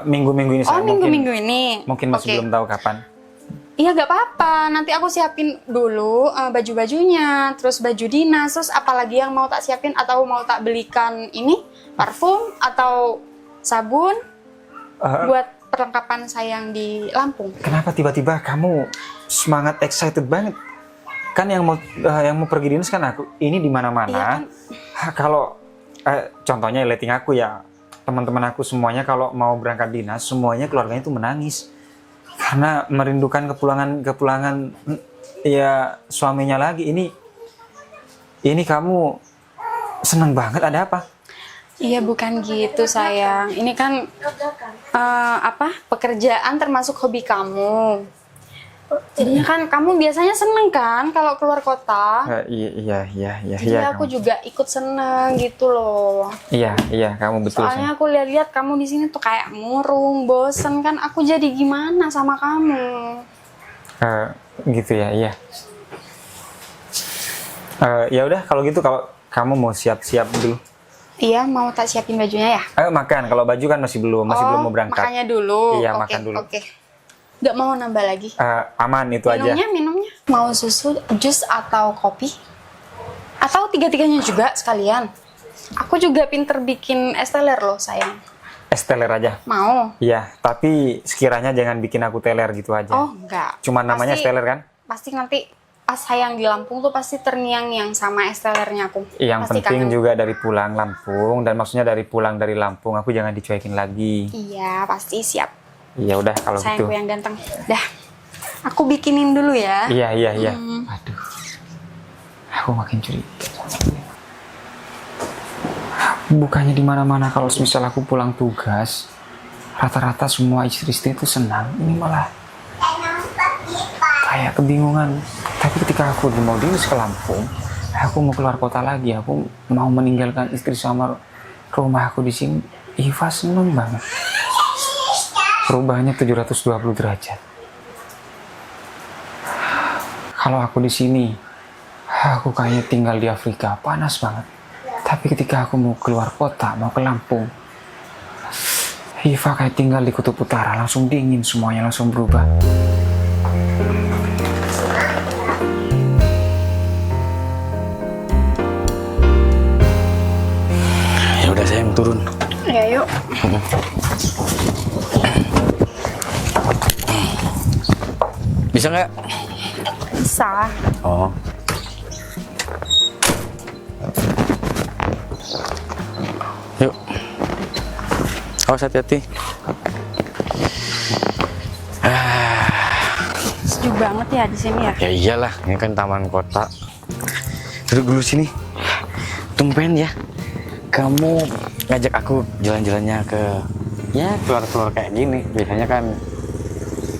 minggu-minggu ini Oh, saya minggu-minggu ini. mungkin masih Oke. belum tahu kapan. Iya gak apa-apa, nanti aku siapin dulu baju-bajunya, terus baju dinas, terus apalagi yang mau tak siapin atau mau tak belikan ini, parfum atau sabun buat perlengkapan sayang di Lampung. Kenapa tiba-tiba kamu semangat excited banget? Kan yang mau pergi dinas kan aku. Ini di mana-mana. Iya kan? Kalau contohnya letting aku ya, teman-teman aku semuanya kalau mau berangkat dinas, semuanya keluarganya itu menangis karena merindukan kepulangan ya suaminya lagi. Ini kamu seneng banget, ada apa? Iya bukan gitu sayang, ini kan pekerjaan termasuk hobi kamu. Jadinya kan kamu biasanya seneng kan kalau keluar kota. Iya. Jadi aku juga ikut seneng gitu loh. Iya, kamu betul. Soalnya aku lihat-lihat kamu di sini tuh kayak murung, bosen kan. Aku jadi gimana sama kamu? Gitu ya, iya. Ya udah kalau gitu, kalau kamu mau siap-siap dulu. Iya, mau tak siapin bajunya ya? Makan. Kalau baju kan masih belum mau berangkat. Makannya dulu. Iya, Oke, makan dulu. Oke. Gak mau nambah lagi? Aman itu aja. Minumnya. Mau susu, jus atau kopi? Atau tiga-tiganya juga sekalian? Aku juga pinter bikin es teler loh sayang. Es teler aja. Mau? Iya, tapi sekiranya jangan bikin aku teler gitu aja. Oh enggak. Cuma namanya es teler kan? Pasti nanti pas sayang di Lampung tuh pasti terngiang-ngiang sama es telernya aku. Yang Pasti penting kangen. juga dari pulang Lampung, dan maksudnya dari pulang dari Lampung aku jangan dicuekin lagi. Iya, pasti siap. Iya udah kalau gitu. Sayangku yang ganteng. Dah. Aku bikinin dulu ya. Iya. Aduh. Aku makin curiga. Bukannya di mana-mana kalau misal aku pulang tugas, rata-rata semua istri-istri itu senang. Ini malah kayak kebingungan. Tapi ketika aku mau dinas ke Lampung, aku mau keluar kota lagi, aku mau meninggalkan istri sama rumah aku di sini. Iva seneng banget. Perubahannya 720 derajat. Kalau aku di sini, aku kayaknya tinggal di Afrika, panas banget. Tapi ketika aku mau keluar kota, mau ke Lampung, Iva kayak tinggal di kutub utara, langsung dingin, semuanya langsung berubah. Ya udah sayang, turun. Ya yuk. Bisa nggak? Bisa. Oh. Yuk. Awas hati-hati. Sejuk banget ya di sini ya. Ya iyalah, ini kan taman kota. Duduk dulu sini. Tumpen ya, kamu ngajak aku jalan-jalannya ke keluar-keluar kayak gini. Biasanya kan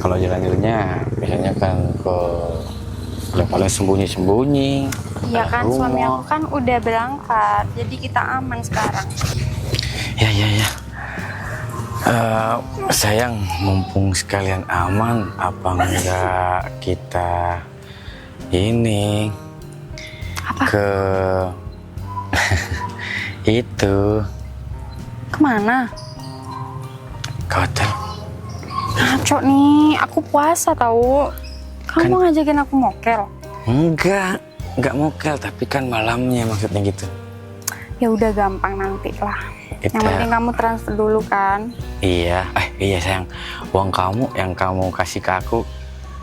kalau jalan-jalannya biasanya kan ke yang paling sembunyi-sembunyi. Iya kan, rumah. suami aku kan udah berangkat, jadi kita aman sekarang. Ya. Sayang, mumpung sekalian aman, apa enggak kita ini Apa? ke itu Kemana? ke hotel? Ngaco nih, aku puasa tahu. Kamu ngajakin aku mokel? Enggak mokel, tapi kan malamnya maksudnya gitu. Ya udah gampang nanti lah. Yang penting kamu transfer dulu kan? Iya, iya sayang. Uang kamu yang kamu kasih ke aku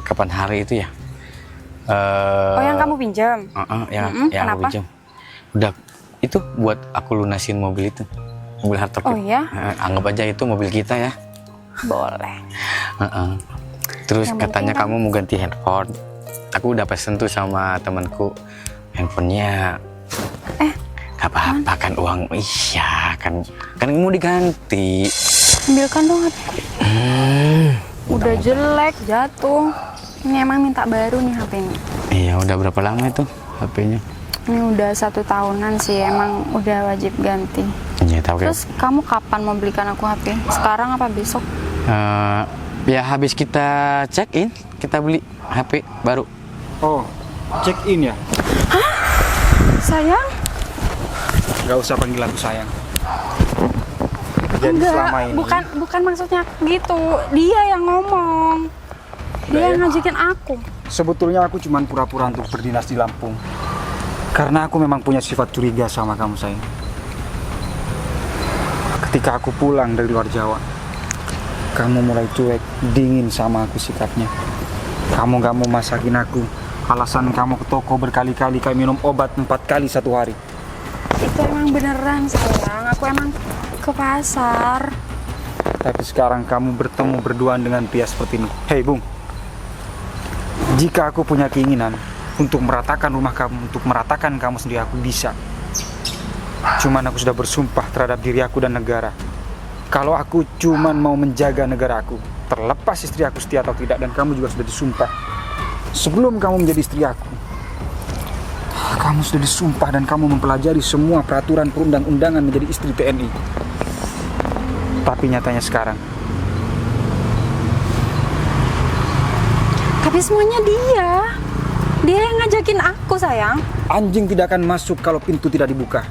kapan hari itu ya? Oh yang kamu pinjam? Yang kenapa? aku pinjam. Udah, itu buat aku lunasin mobil itu. Mobil hardtop. Oh iya? Anggap aja itu mobil kita ya. Boleh. Heeh. Terus Yang katanya penting kan- kamu mau ganti handphone. Aku udah pesen tuh sama temanku. Handphonenya gak apa-apa kan uang. Iya kan mau diganti. Ambilkan dong HP-ku. Udah jelek, jatuh. Ini emang minta baru nih HP ini. Iya, udah berapa lama itu HP-nya? Ini udah 1 tahunan sih, emang udah wajib ganti. Iya, tahu kan. Terus kamu kapan mau belikan aku HP? Sekarang apa besok? Ya habis kita check in, kita beli HP baru. Oh, check in ya? Sayang? Gak usah panggil aku sayang. Jadi selama ini bukan maksudnya gitu. Dia yang ngomong. Dia yang ngajakin aku. sebetulnya aku cuma pura-pura untuk berdinas di Lampung. Karena aku memang punya sifat curiga sama kamu sayang. Ketika aku pulang dari luar Jawa, kamu mulai cuek, dingin sama aku sikapnya. Kamu gak mau masakin aku. Alasan kamu ke toko berkali-kali, kayak minum obat 4 kali satu hari. Itu emang beneran sayang. Aku emang ke pasar. Tapi sekarang kamu bertemu berduaan dengan pria seperti ini. Hei Bung, jika aku punya keinginan untuk meratakan rumah kamu, untuk meratakan kamu sendiri, aku bisa. Cuman aku sudah bersumpah terhadap diri aku dan negara. Kalau aku cuman mau menjaga negara aku, terlepas istri aku setia atau tidak, dan kamu juga sudah disumpah. Sebelum kamu menjadi istri aku, kamu sudah disumpah dan kamu mempelajari semua peraturan perundang-undangan menjadi istri TNI. Tapi nyatanya sekarang, Tapi semuanya dia. Dia yang ngajakin aku sayang. anjing tidak akan masuk kalau pintu tidak dibuka.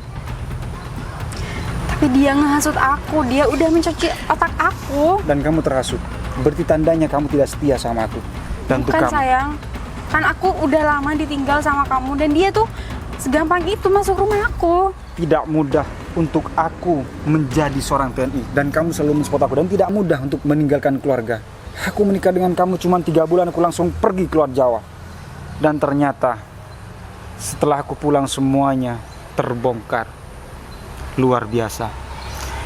Tapi dia ngehasut aku. Dia udah mencuci otak aku. Dan kamu terhasut. Berarti tandanya kamu tidak setia sama aku. Dan untuk Bukan kamu, sayang. Kan aku udah lama ditinggal sama kamu. Dan dia tuh segampang itu masuk rumah aku. tidak mudah untuk aku menjadi seorang TNI. Dan kamu selalu mensupport aku. Dan tidak mudah untuk meninggalkan keluarga. Aku menikah dengan kamu cuma 3 bulan, aku langsung pergi keluar Jawa. Dan ternyata setelah aku pulang semuanya terbongkar. Luar biasa.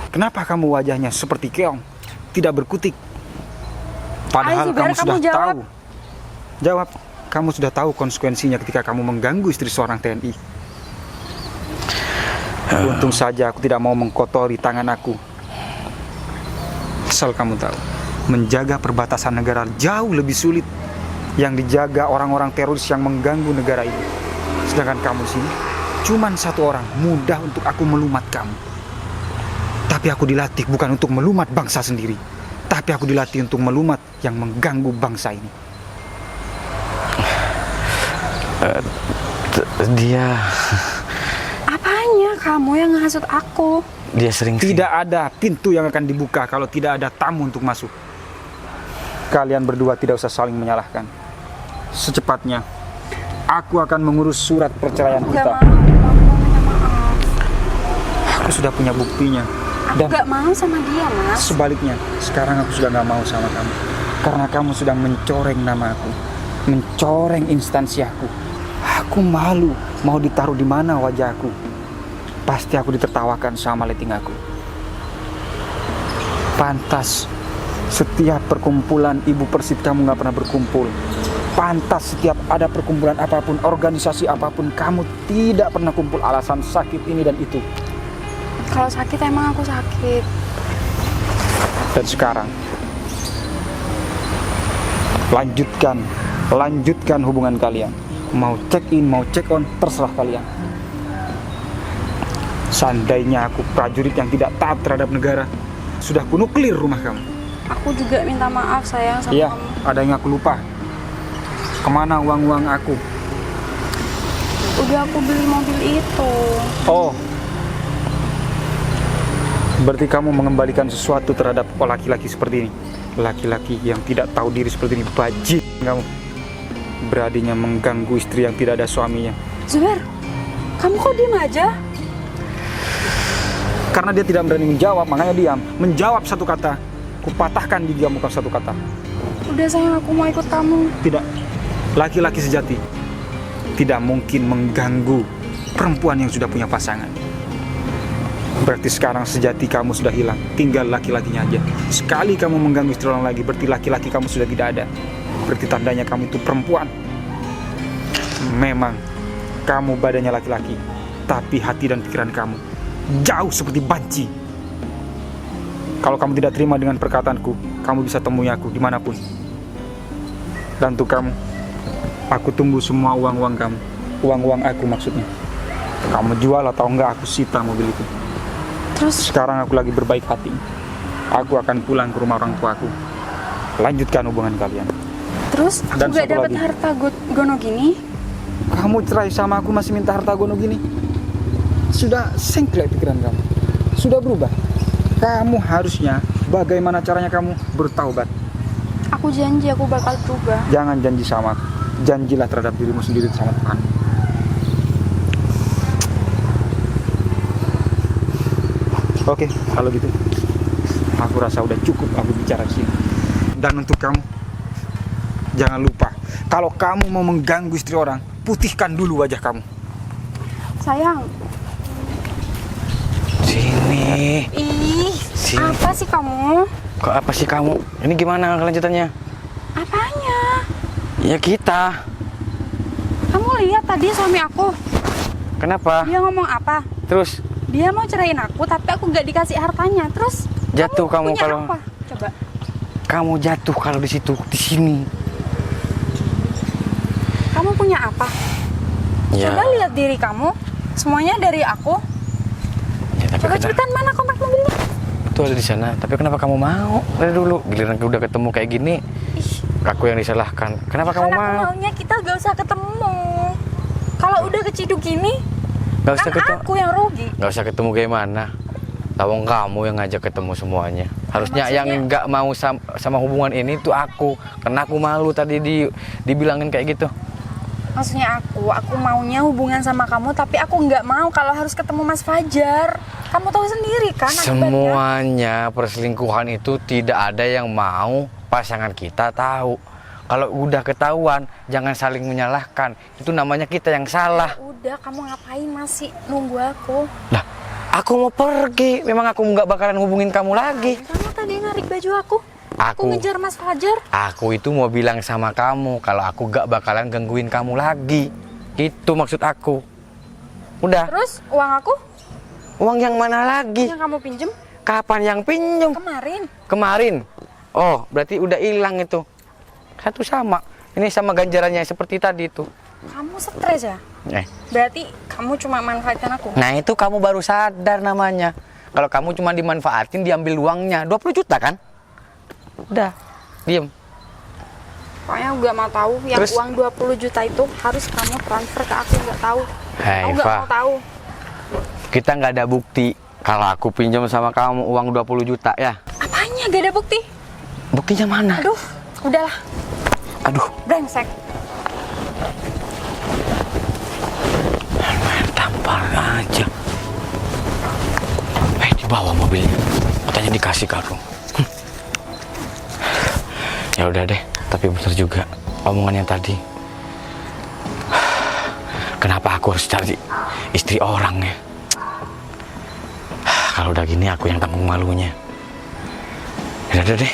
Kenapa kamu wajahnya seperti keong, tidak berkutik? Padahal Zubair, kamu sudah kamu jawab. tahu. Jawab. Kamu sudah tahu konsekuensinya ketika kamu mengganggu istri seorang TNI. Untung saja aku tidak mau mengkotori tangan aku. Asal kamu tahu, menjaga perbatasan negara jauh lebih sulit. Yang dijaga orang-orang teroris yang mengganggu negara ini. Sedangkan kamu di sini, cuman 1 orang mudah untuk aku melumat kamu. Tapi aku dilatih bukan untuk melumat bangsa sendiri, tapi aku dilatih untuk melumat yang mengganggu bangsa ini. Dia Apanya kamu yang ngehasut aku? sering Tidak ada pintu yang akan dibuka kalau tidak ada tamu untuk masuk. Kalian berdua tidak usah saling menyalahkan. Secepatnya, aku akan mengurus surat perceraian Gak kita. mau. Kamu minta maaf. Aku sudah punya buktinya. Aku Dan gak mau sama dia, Mas. sebaliknya, sekarang aku sudah gak mau sama kamu. Karena kamu sedang mencoreng nama aku, mencoreng instansi aku. Aku malu mau ditaruh di mana wajah aku. Pasti aku ditertawakan sama letting aku. Pantas setiap perkumpulan ibu Persib kamu gak pernah berkumpul. Pantas setiap ada perkumpulan apapun, organisasi apapun, kamu tidak pernah kumpul. Alasan sakit ini dan itu. Kalau sakit emang aku sakit. Dan sekarang lanjutkan hubungan kalian. Mau check in, mau check on, terserah kalian. Seandainya aku prajurit yang tidak taat terhadap negara, sudah kunuklir rumah kamu. Aku juga minta maaf sayang sama Iya, kamu. ada yang aku lupa. Kemana uang-uang aku? Udah aku beli mobil itu. Oh, berarti kamu mengembalikan sesuatu terhadap laki-laki seperti ini. Laki-laki yang tidak tahu diri seperti ini, bajing kamu. Beradinya mengganggu istri yang tidak ada suaminya. Zubair, kamu kok diem aja? Karena dia tidak berani menjawab, makanya diam. Menjawab satu kata, kupatahkan di dia muka satu kata. Udah sayang, aku mau ikut kamu. Tidak, laki-laki sejati tidak mungkin mengganggu perempuan yang sudah punya pasangan. Berarti sekarang sejati kamu sudah hilang, tinggal laki-lakinya aja. Sekali kamu mengganggu istri orang lagi, berarti laki-laki kamu sudah tidak ada. Berarti tandanya kamu itu perempuan. Memang kamu badannya laki-laki, tapi hati dan pikiran kamu jauh seperti banci. Kalau kamu tidak terima dengan perkataanku, kamu bisa temui aku dimanapun. Dan untuk kamu, aku tunggu semua uang-uang kamu. Uang-uang aku maksudnya. Kamu jual atau enggak, aku sita mobil itu. Terus Sekarang aku lagi berbaik hati. Aku akan pulang ke rumah orang tuaku. Lanjutkan hubungan kalian. terus aku Dan gak satu dapat lagi. harta gono gini. Kamu cerai sama aku masih minta harta gono gini? Sudah sengklek pikiran kamu. Sudah berubah. Kamu harusnya bagaimana caranya kamu bertaubat. Aku janji aku bakal berubah. Jangan janji sama aku. Janjilah terhadap dirimu sendiri sama Tuhan. Oke, kalau gitu aku rasa udah cukup aku bicara di sini. Dan untuk kamu, jangan lupa kalau kamu mau mengganggu istri orang, putihkan dulu wajah kamu. Sayang, Sini. ih, Sini. apa sih kamu? Kok apa sih kamu? Ini gimana kelanjutannya? Apanya? Ya kita. Kamu lihat tadi suami aku, Kenapa? dia ngomong apa? Terus Dia mau ceraiin aku, tapi aku nggak dikasih hartanya. Terus jatuh kamu punya kalau apa? Coba. kamu jatuh kalau di situ, di sini. Kamu punya apa? Ya. Coba lihat diri kamu. Semuanya dari aku. Ya, tapi Coba kenapa- cepetan, mana kontak mobilnya? itu ada di sana. Tapi kenapa kamu mau? Dari dulu giliran udah ketemu kayak gini, Ih, aku yang disalahkan. Kenapa kamu kan aku mau? maunya kita gak usah ketemu. Kalau udah keciduk gini, Gak usah kan ketemu. aku yang rugi. Gak usah ketemu gimana? Tawang kamu yang ngajak ketemu semuanya. Harusnya maksudnya- yang nggak mau sama hubungan ini tuh aku. Karena aku malu tadi dibilangin kayak gitu. Maksudnya aku maunya hubungan sama kamu, tapi aku nggak mau kalau harus ketemu Mas Fajar. Kamu tahu sendiri kan akibatnya. Semuanya perselingkuhan itu tidak ada yang mau pasangan kita tahu. Kalau udah ketahuan, jangan saling menyalahkan. Itu namanya kita yang salah. Udah, kamu ngapain masih nunggu aku? Lah, aku mau pergi. Memang aku nggak bakalan hubungin kamu lagi. Kamu tadi narik baju aku. Aku Aku- ngejar Mas Fajar. Aku itu mau bilang sama kamu kalau aku nggak bakalan gangguin kamu lagi. Itu maksud aku. Udah. Terus uang aku Uang yang mana lagi? yang kamu pinjem Kapan yang pinjam? kemarin. Kemarin. Oh, berarti udah hilang itu. Satu sama. Ini sama ganjarannya seperti tadi itu. Kamu stres ya? Berarti kamu cuma manfaatkan aku. Nah, itu kamu baru sadar namanya. Kalau kamu cuma dimanfaatin, diambil uangnya. 20 juta kan? Udah. Diem. Pokoknya aku gak mau tahu yang Terus? uang 20 juta itu harus kamu transfer ke aku, nggak tahu. Hai, Aku nggak Fa. mau tahu. Kita nggak ada bukti kalau aku pinjam sama kamu uang 20 juta ya. Apanya? Gak ada bukti. Buktinya mana? Aduh, udahlah. Aduh, Brengsek. main tampar aja. Dibawa mobilnya. Katanya dikasih karung. Ya udah deh, tapi bener juga omongannya tadi. Kenapa aku harus cari istri orang ya? Kalau udah gini aku yang tanggung malunya. Ya udah deh,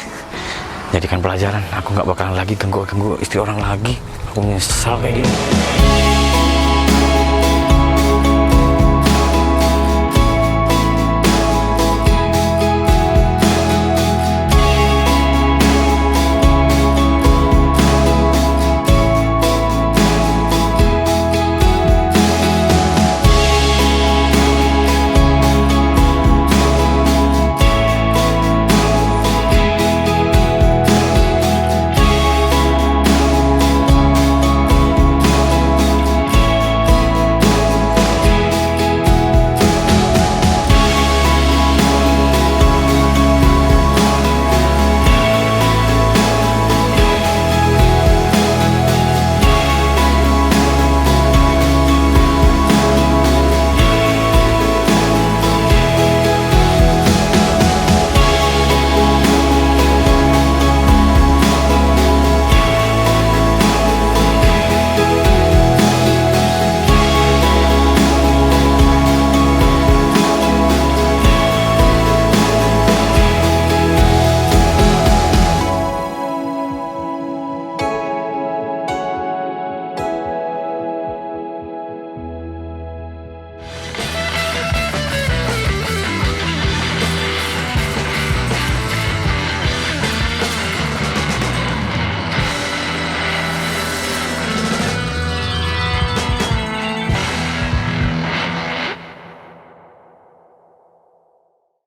jadikan pelajaran. Aku nggak bakalan lagi ganggu istri orang lagi. Aku menyesal kayak gini.